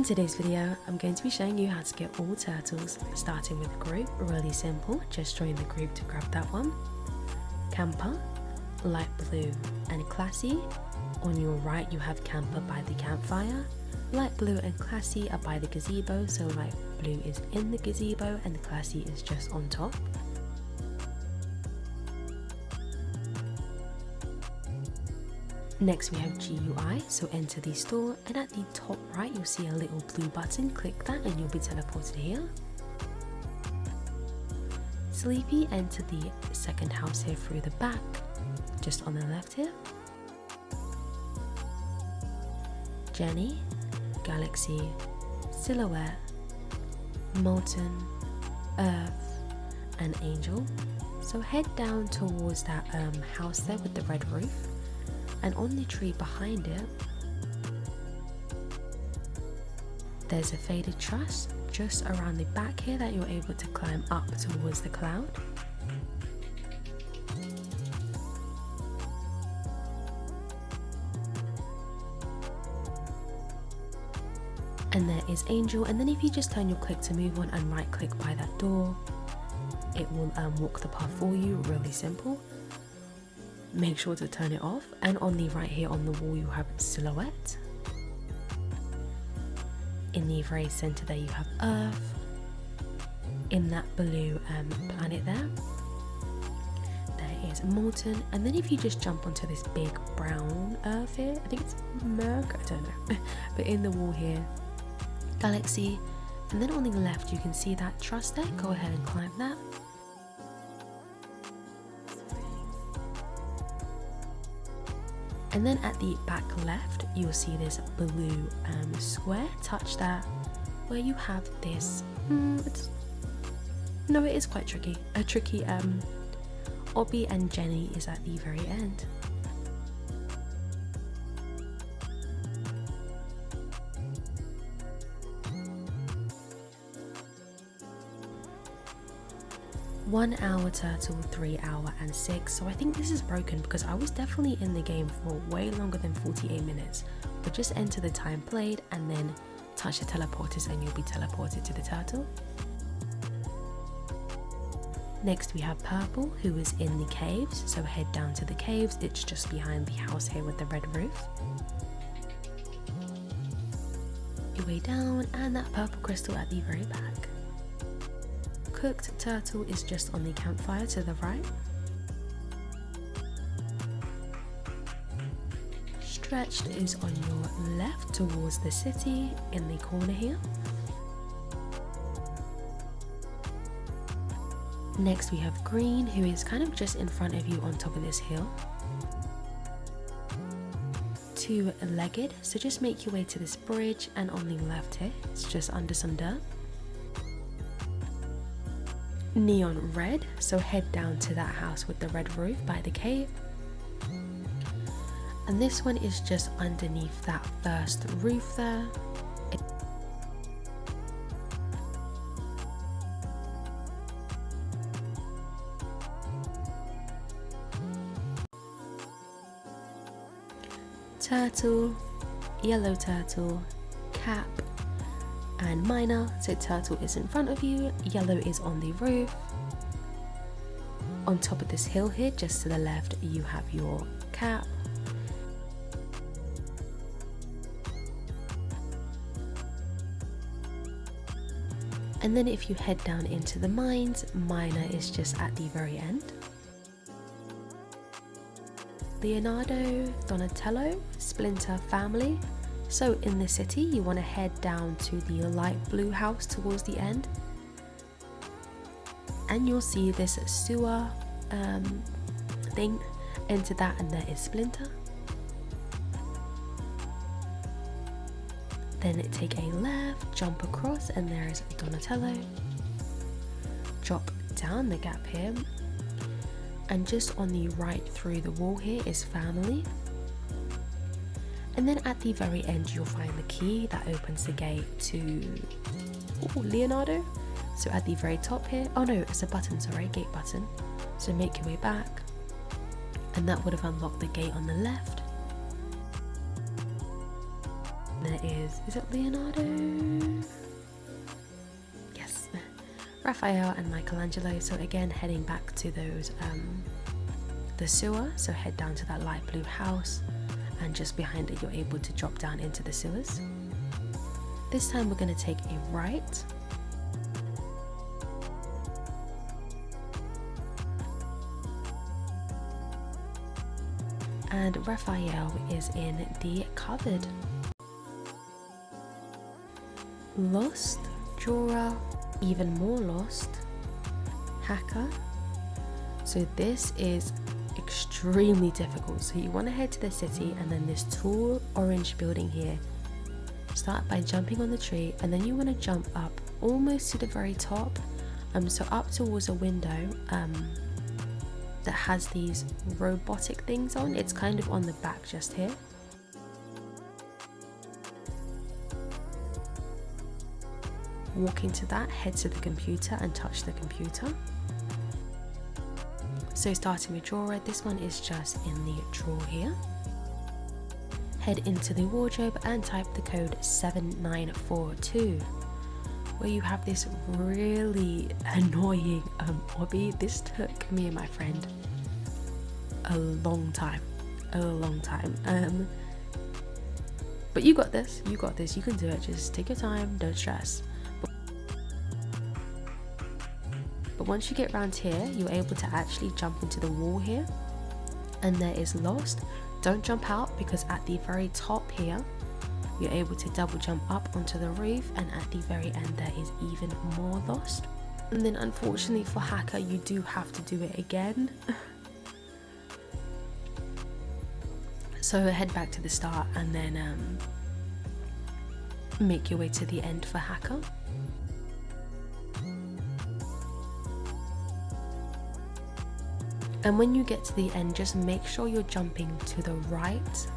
In today's video, I'm going to be showing you how to get all turtles, starting with group, really simple, just join the group to grab that one. Camper, light blue, and classy. On your right you have camper by the campfire. Light blue and classy are by the gazebo, so light blue is in the gazebo and classy is just on top. Next we have GUI, so enter the store, and at the top right you'll see a little blue button, click that and you'll be teleported here. Sleepy, enter the second house here through the back, just on the left here. Jenny, Galaxy, Silhouette, Molten, Earth and Angel. So head down towards that house there with the red roof, and on the tree behind it there's a faded truss just around the back here that you're able to climb up towards the cloud. And there is Angel, and then if you just turn your click to move on and right click by that door, it will walk the path for you, really simple. Make sure to turn it off, and on the right here on the wall you have Silhouette. In the very center there you have Earth. In that blue planet there is Molten, and then if you just jump onto this big brown Earth here, I think it's Merc, I don't know, but in the wall here, Galaxy, and then on the left you can see that truss there, go ahead and climb that. And then at the back left you'll see this blue square, touch that, where you have this, no, it is quite tricky, a tricky Obby, and Jenny is at the very end. One hour turtle, 3 hour and 6. So I think this is broken because I was definitely in the game for way longer than 48 minutes. But just enter the time played and then touch the teleporters and you'll be teleported to the turtle. Next we have Purple, who is in the caves, so head down to the caves, it's just behind the house here with the red roof. Your way down, and that purple crystal at the very back. Cooked Turtle is just on the campfire to the right. Stretched is on your left towards the city in the corner here. Next we have Green, who is kind of just in front of you on top of this hill. Two-legged, so just make your way to this bridge, and on the left here it's just under some dirt. Neon Red, so head down to that house with the red roof by the cave. And this one is just underneath that first roof there. Turtle, Yellow Turtle, Cap, and Miner. So Turtle is in front of you, Yellow is on the roof. On top of this hill here, just to the left, you have your Cap. And then if you head down into the mines, Miner is just at the very end. Leonardo, Donatello, Splinter family. So in the city you want to head down to the light blue house towards the end, and you'll see this sewer thing, enter that and there is Splinter. Then take a left, jump across and there is Donatello. Drop down the gap here, and just on the right through the wall here is family. And then at the very end you'll find the key that opens the gate to Leonardo. So at the very top here, oh no, it's a button, sorry, gate button. So make your way back, and that would have unlocked the gate on the left. There is it Leonardo? Yes, Raphael and Michelangelo. So again, heading back to those, the sewer. So head down to that light blue house, and just behind it, you're able to drop down into the sewers. This time we're going to take a right. And Raphael is in the cupboard. Lost, Drawer, even more lost, Hacker. So this is extremely difficult. So you want to head to the city, and then this tall orange building here. Start by jumping on the tree, and then you want to jump up almost to the very top. So up towards a window that has these robotic things on. It's kind of on the back just here. Walk into that, head to the computer and touch the computer. So starting with drawer, this one is just in the drawer here. Head into the wardrobe and type the code 7942, where you have this really annoying obby. This took me and my friend a long time. But you got this, you can do it. Just take your time, don't stress. But once you get around here, you're able to actually jump into the wall here, and there is lost. Don't jump out, because at the very top here, you're able to double jump up onto the roof, and at the very end there is even more lost. And then unfortunately for Hacker, you do have to do it again. So head back to the start and then make your way to the end for Hacker. And when you get to the end, just make sure you're jumping to the right,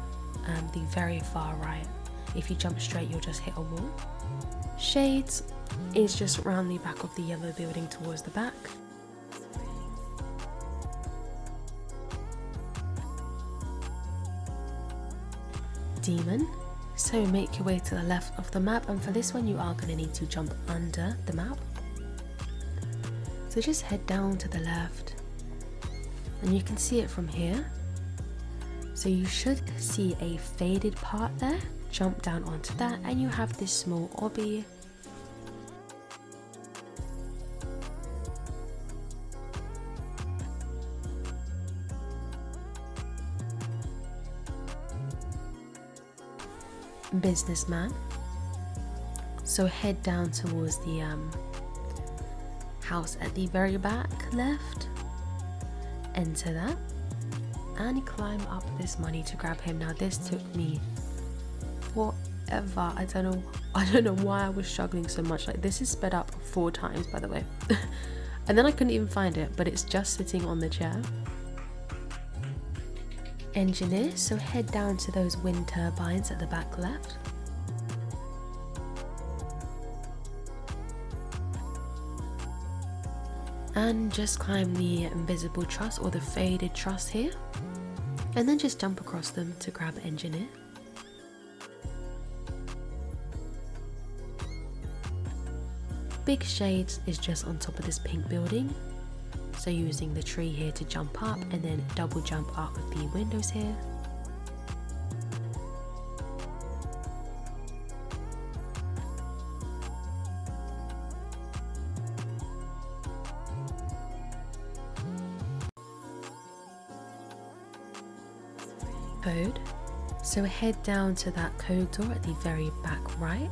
the very far right. If you jump straight, you'll just hit a wall. Shades is just around the back of the yellow building towards the back. Demon. So make your way to the left of the map, and for this one you are going to need to jump under the map. So just head down to the left. And you can see it from here. So you should see a faded part there. Jump down onto that, and you have this small obby. Businessman. So head down towards the house at the very back left. Enter that and climb up this money to grab him. Now this took me forever. I don't know why I was struggling so much. Like, this is sped up 4 times, by the way. And then I couldn't even find it, but it's just sitting on the chair. Engineer. So head down to those wind turbines at the back left. And just climb the invisible truss or the faded truss here, and then just jump across them to grab engineer. Big shades is just on top of this pink building, so using the tree here to jump up, and then double jump up with the windows here. Code. So head down to that code door at the very back right.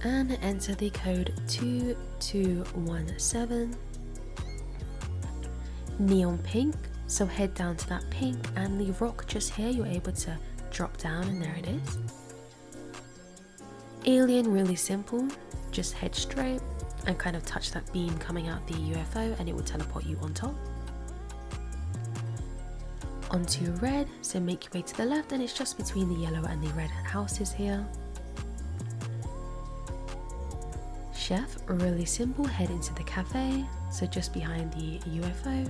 And enter the code 2217. Neon pink. So head down to that pink, and the rock just here, you're able to drop down, and there it is. Alien, really simple. Just head straight and kind of touch that beam coming out the UFO, and it will teleport you on top. Onto red, so make your way to the left, and it's just between the yellow and the red houses here. Chef, really simple, head into the cafe, so just behind the UFO.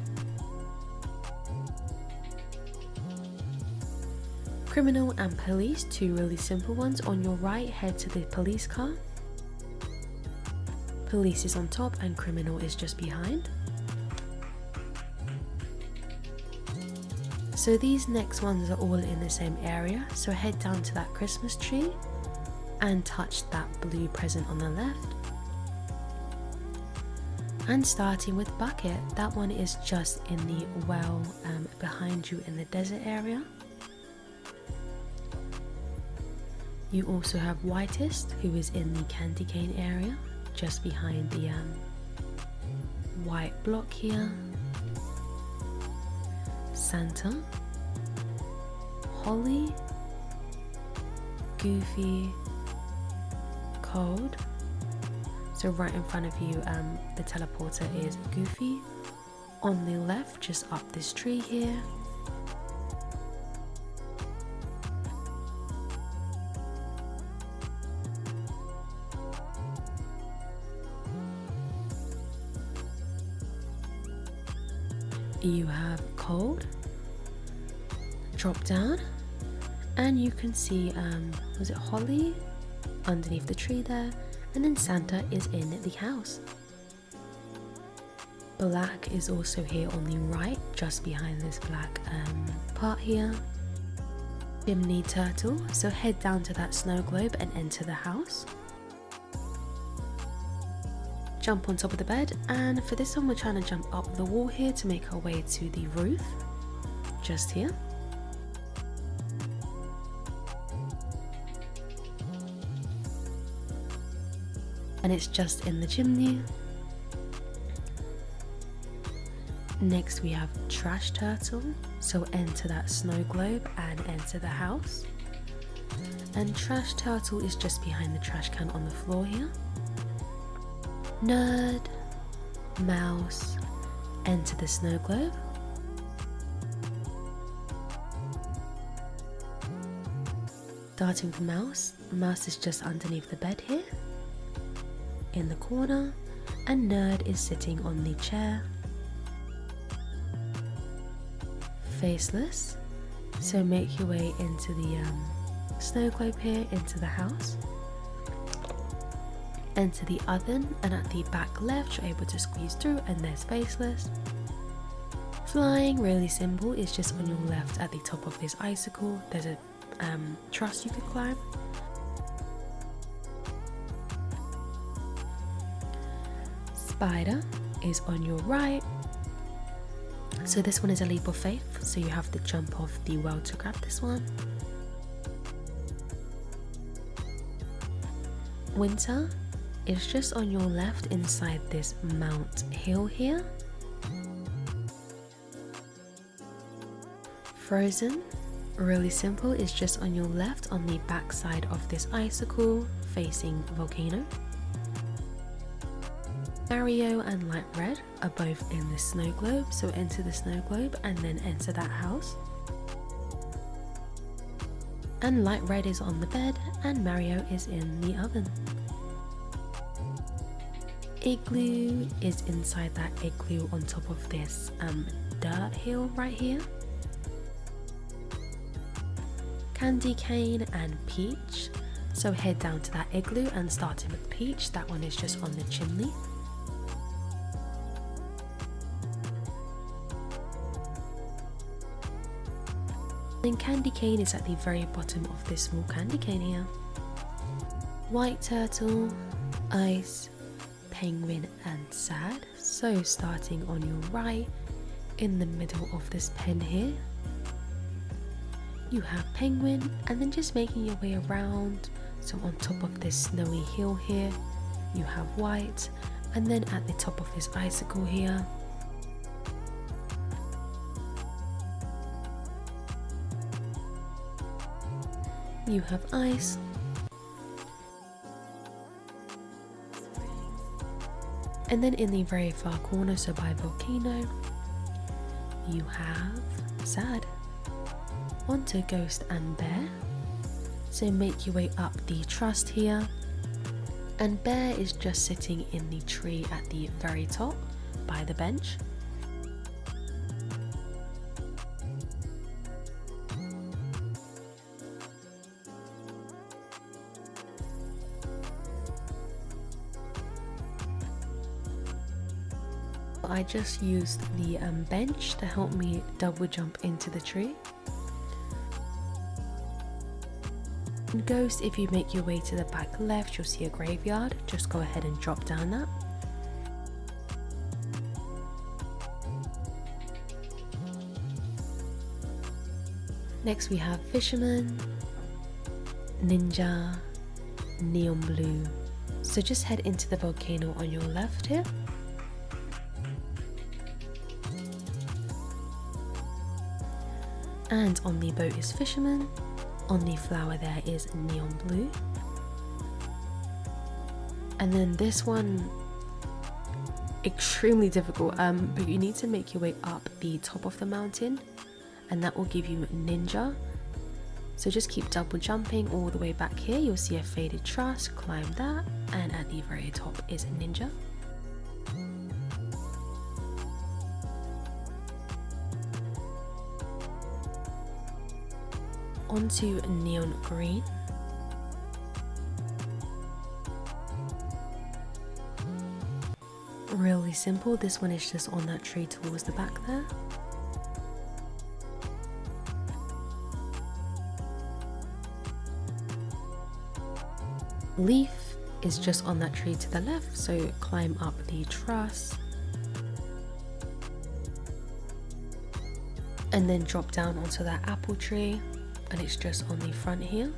Criminal and police, two really simple ones. On your right, head to the police car. Police is on top and criminal is just behind. So these next ones are all in the same area, so head down to that Christmas tree and touch that blue present on the left. And starting with bucket, that one is just in the well behind you in the desert area. You also have Whitest, who is in the candy cane area, just behind the white block here. Santa, Holly, Goofy, Cold. So right in front of you, the teleporter is Goofy. On the left, just up this tree here. You have Cold, drop down, and you can see, was it Holly underneath the tree there, and then Santa is in the house. Black is also here on the right, just behind this black part here. Chimney Turtle, so head down to that snow globe and enter the house. Jump on top of the bed, and for this one we're trying to jump up the wall here to make our way to the roof, just here. And it's just in the chimney. Next we have Trash Turtle, so enter that snow globe and enter the house. And Trash Turtle is just behind the trash can on the floor here. Nerd, Mouse, enter the snow globe. Starting with Mouse, Mouse is just underneath the bed here, in the corner, and Nerd is sitting on the chair. Faceless, so make your way into the snow globe here, into the house. Enter the oven, and at the back left you're able to squeeze through, and there's Faceless. Flying, really simple, is just on your left at the top of this icicle. There's a truss you could climb. Spider is on your right, so this one is a leap of faith, so you have to jump off the well to grab this one. Winter is just on your left inside this Mount Hill here. Frozen, really simple, is just on your left on the back side of this icicle facing Volcano. Mario and Light Red are both in the snow globe, so enter the snow globe and then enter that house. And Light Red is on the bed and Mario is in the oven. Igloo is inside that igloo on top of this dirt hill right here. Candy Cane and Peach, so head down to that igloo, and starting with Peach, that one is just on the chimney. Then Candy Cane is at the very bottom of this small candy cane here. White Turtle, Ice, Penguin and Sad, so starting on your right in the middle of this pen here you have Penguin, and then just making your way around, so on top of this snowy hill here you have White, and then at the top of this icicle here you have Ice. And then in the very far corner, so by Volcano, you have Sad. Onto Ghost and Bear, so make your way up the trust here, and Bear is just sitting in the tree at the very top by the bench. I just used the bench to help me double jump into the tree. And Ghost, if you make your way to the back left, you'll see a graveyard. Just go ahead and drop down that. Next we have Fisherman, Ninja, Neon Blue. So just head into the volcano on your left here. And on the boat is Fisherman. On the flower there is Neon Blue. And then this one, extremely difficult, but you need to make your way up the top of the mountain, and that will give you Ninja. So just keep double jumping all the way back here. You'll see a faded truss, climb that, and at the very top is Ninja. Onto Neon Green. Really simple. This one is just on that tree towards the back there. Leaf is just on that tree to the left, so climb up the truss and then drop down onto that apple tree, and it's just on the front here.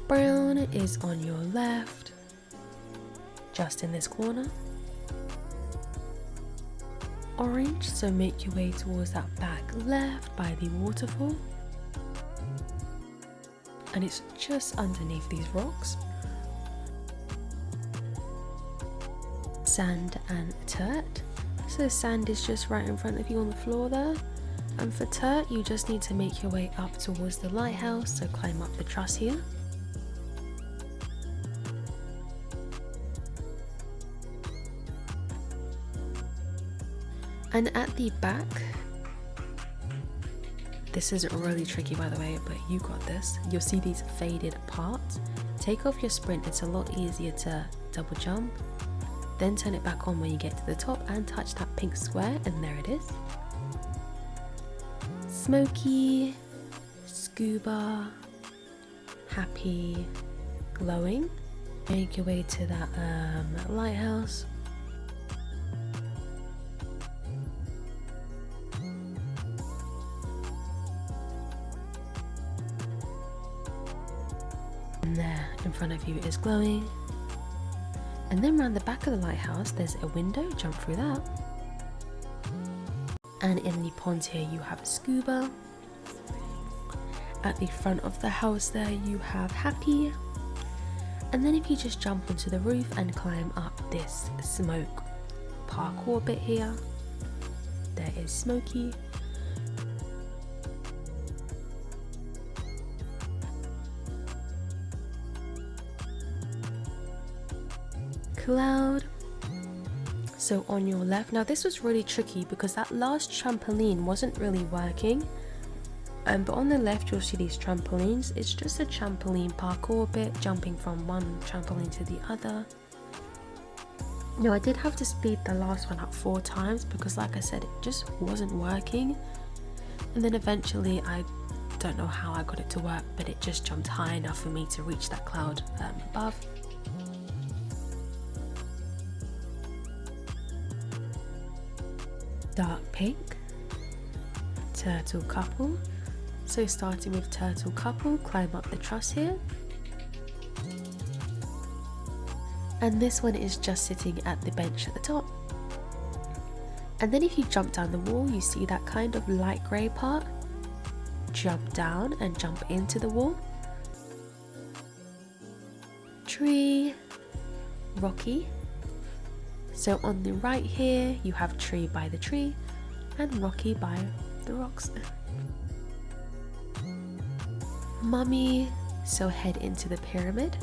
Brown is on your left, just in this corner. Orange, so make your way towards that back left by the waterfall, and it's just underneath these rocks. Sand and Turt. So sand is just right in front of you on the floor there, and for Turt you just need to make your way up towards the lighthouse, so climb up the truss here. And at the back, this is really tricky by the way, but you got this. You'll see these faded parts. Take off your sprint, it's a lot easier to double jump. Then turn it back on when you get to the top and touch that pink square, and there it is. Smokey, Scuba, Happy, Glowing. Make your way to that lighthouse. And there in front of you is Glowing. And then around the back of the lighthouse there's a window, jump through that. And in the pond here you have a Scuba. At the front of the house there you have Happy. And then if you just jump onto the roof and climb up this smoke parkour bit here, there is Smokey. Cloud. So on your left, now this was really tricky because that last trampoline wasn't really working, but on the left you'll see these trampolines. It's just a trampoline parkour bit, jumping from one trampoline to the other. Now I did have to speed the last one up 4 times because like I said, it just wasn't working, and then eventually I don't know how I got it to work, but it just jumped high enough for me to reach that cloud above. Dark pink, turtle couple. So starting with turtle couple, climb up the truss here. And this one is just sitting at the bench at the top. And then if you jump down the wall, you see that kind of light grey part. Jump down and jump into the wall. Tree, rocky. So on the right here you have tree by the tree and rocky by the rocks. Mummy, so head into the pyramid.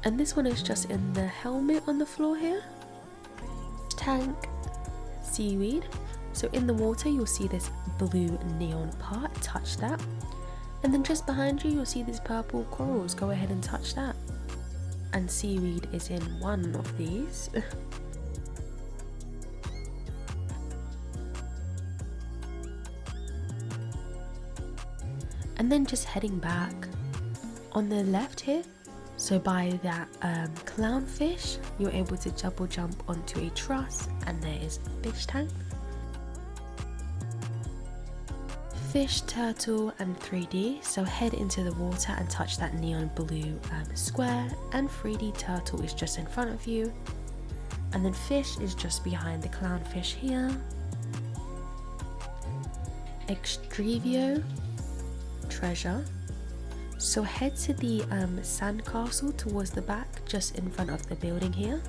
And this one is just in the helmet on the floor here. Tank, seaweed. So in the water you'll see this blue neon part, touch that. And then just behind you, you'll see these purple corals. Go ahead and touch that. And Seaweed is in one of these. And then just heading back on the left here, so by that clownfish, you're able to double jump onto a truss, and there is fish tank, fish, turtle, and 3D. So head into the water and touch that neon blue square, and 3D turtle is just in front of you, and then fish is just behind the clownfish here. Extrivio treasure. So head to the sandcastle towards the back, just in front of the building here,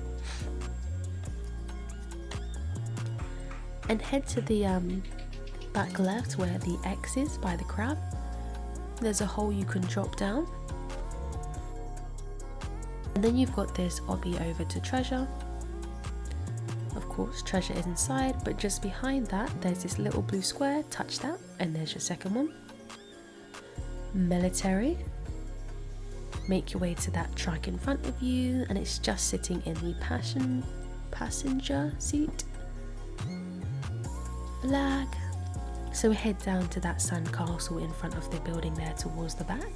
and head to the back left where the X is by the crab. There's a hole you can drop down, and then you've got this obby over to treasure. Of course, treasure is inside, but just behind that there's this little blue square. Touch that, and there's your second one. Military. Make your way to that truck in front of you, and it's just sitting in the passenger seat. Flag. So head down to that sandcastle in front of the building there towards the back.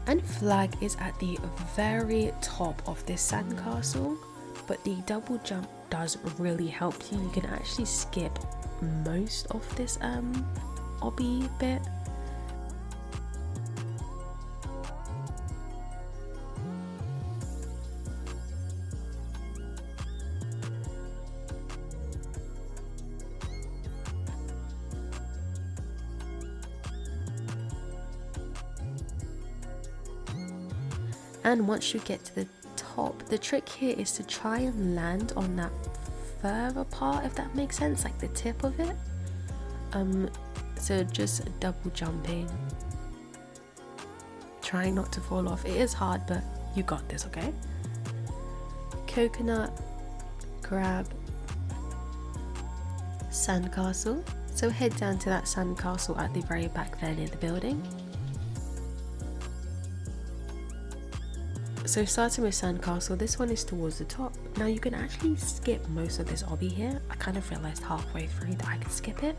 And flag is at the very top of this sandcastle, but the double jump does really help you. You can actually skip most of this obby bit. And once you get to the top, the trick here is to try and land on that further part, if that makes sense, like the tip of it. So just double jumping, trying not to fall off. It is hard, but you got this, okay? Coconut, crab, sandcastle. So head down to that sandcastle at the very back there near the building. So starting with sandcastle, this one is towards the top. Now you can actually skip most of this obby here. I kind of realized halfway through that I could skip it.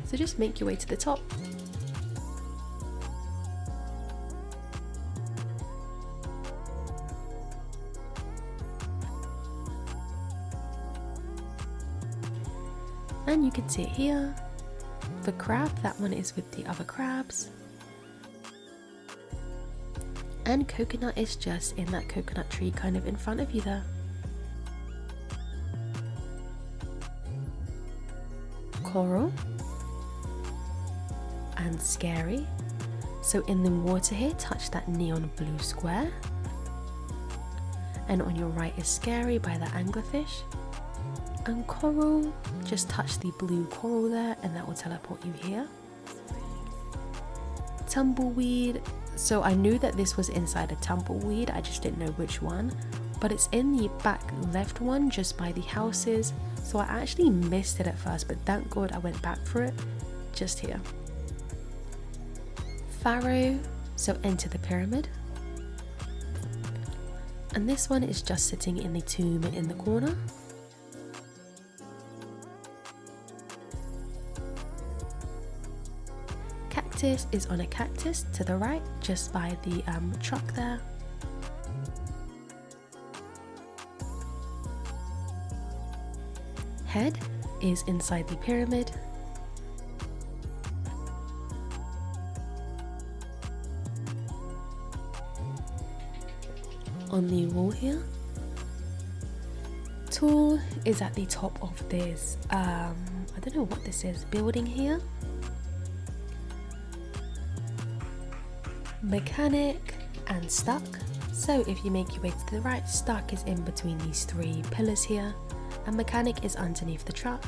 So just make your way to the top. And you can see it here. The crab, that one is with the other crabs. And coconut is just in that coconut tree kind of in front of you there. Coral and scary. So in the water here, touch that neon blue square. And on your right is scary by the anglerfish. And coral, just touch the blue coral there and that will teleport you here. Tumbleweed. So I knew that this was inside a tumbleweed, I just didn't know which one, but it's in the back left one just by the houses. So I actually missed it at first, but thank God I went back for it just here. Pharaoh, so enter the pyramid. And this one is just sitting in the tomb in the corner. Cactus is on a cactus to the right, just by the truck there. Head is inside the pyramid. On the wall here. Tool is at the top of this, I don't know what this is, building here. Mechanic and stuck. So if you make your way to the right, stuck is in between these three pillars here, and mechanic is underneath the truck.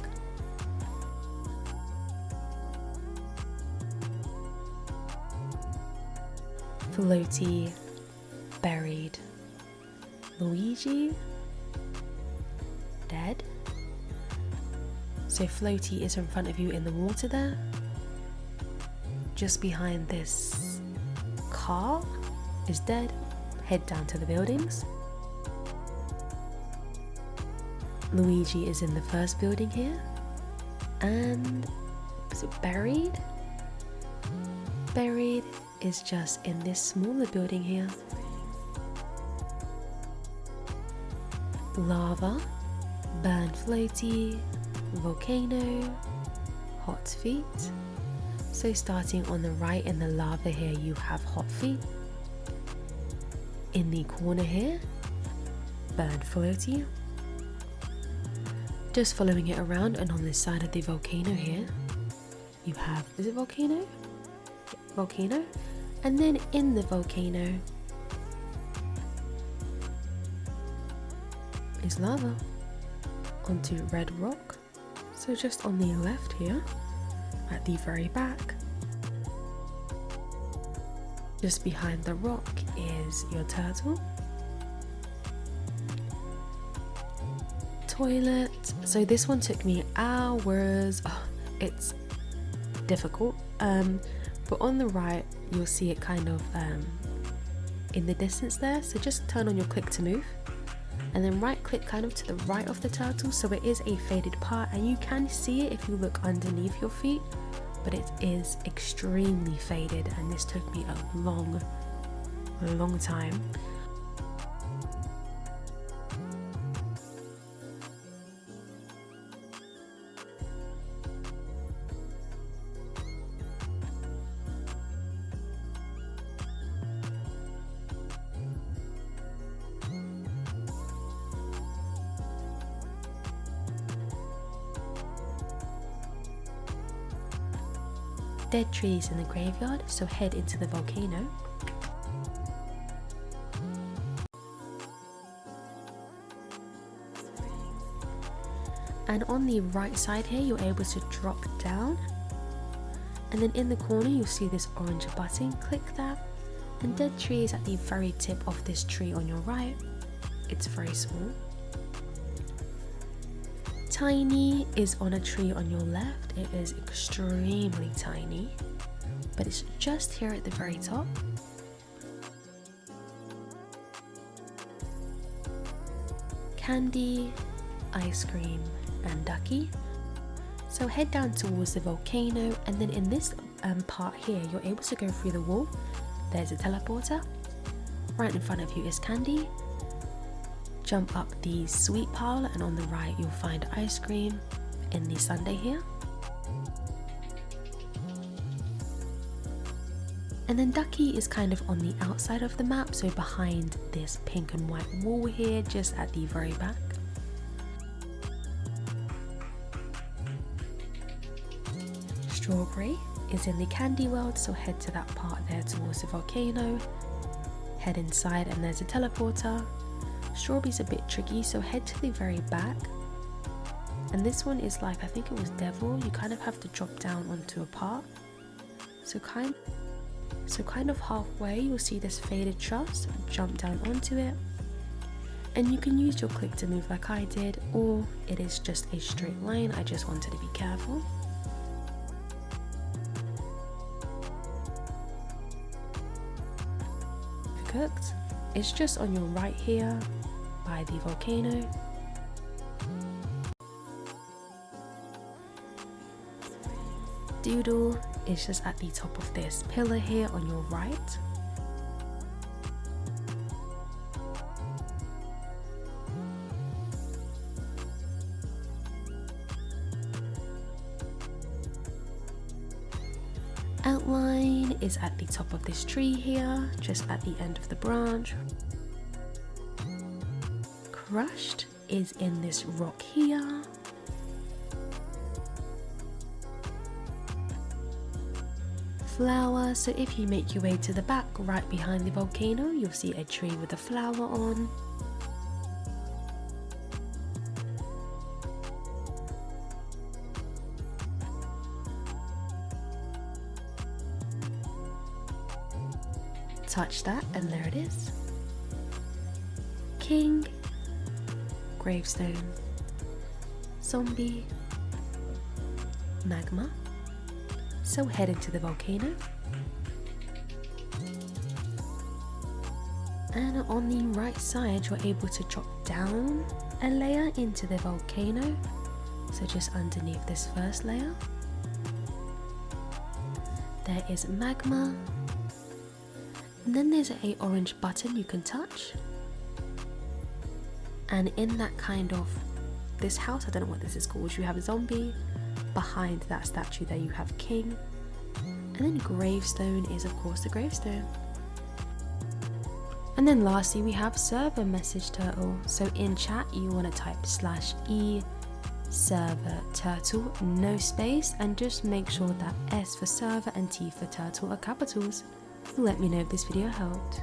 Floatee, buried. Luigi, dead. So Floatee is in front of you in the water there. Just behind this car is dead. Head down to the buildings. Luigi is in the first building here. And is it buried? Buried is just in this smaller building here. Lava, burned Floatee, volcano, hot feet. So starting on the right in the lava here you have hot feet. In the corner here, burned Floatee. Just following it around, and on this side of the volcano here you have, is it volcano? Volcano. And then in the volcano is lava onto red rock. So just on the left here at the very back, just behind the rock is your turtle. Toilet. So this one took me hours. Oh, it's difficult. But on the right you'll see it kind of in the distance there. So just turn on your click to move, and then right click kind of to the right of the turtle, so it is a faded part, and you can see it if you look underneath your feet, but it is extremely faded, and this took me a long time. Dead trees in the graveyard, so head into the volcano. And on the right side here you're able to drop down, and then in the corner you'll see this orange button. Click that, and dead tree is at the very tip of this tree on your right. It's very small. Tiny is on a tree on your left. It is extremely tiny, but it's just here at the very top. Candy, ice cream, and Ducky. So head down towards the volcano, and then in this part here you're able to go through the wall. There's a teleporter. Right in front of you is Candy. Jump up the sweet pile, and on the right you'll find ice cream in the sundae here. And then Ducky is kind of on the outside of the map, so behind this pink and white wall here, just at the very back. Strawberry is in the candy world, so head to that part there towards the volcano. Head inside and there's a teleporter. Strawberry's a bit tricky, so head to the very back. And this one is like, I think it was Devil. You kind of have to drop down onto a part. So kind of halfway you'll see this faded truss. Jump down onto it. And you can use your click to move like I did, or it is just a straight line. I just wanted to be careful. Cooked. It's just on your right here by the volcano. Doodle is just at the top of this pillar here on your right. Outline is at the top of this tree here, just at the end of the branch. Crushed is in this rock here. Flower, so if you make your way to the back right behind the volcano, you'll see a tree with a flower on. Touch that and there it is. King, Gravestone, Zombie, magma, so head into the volcano. And on the right side you're able to drop down a layer into the volcano, so just underneath this first layer there is magma, and then there's a orange button you can touch, and in that kind of this house, I don't know what this is called, you have a zombie, behind that statue there you have king, and then gravestone is of course the gravestone. And then lastly we have server message turtle, so in chat you want to type /e server turtle, no space, and just make sure that S for server and T for turtle are capitals. Let me know if this video helped.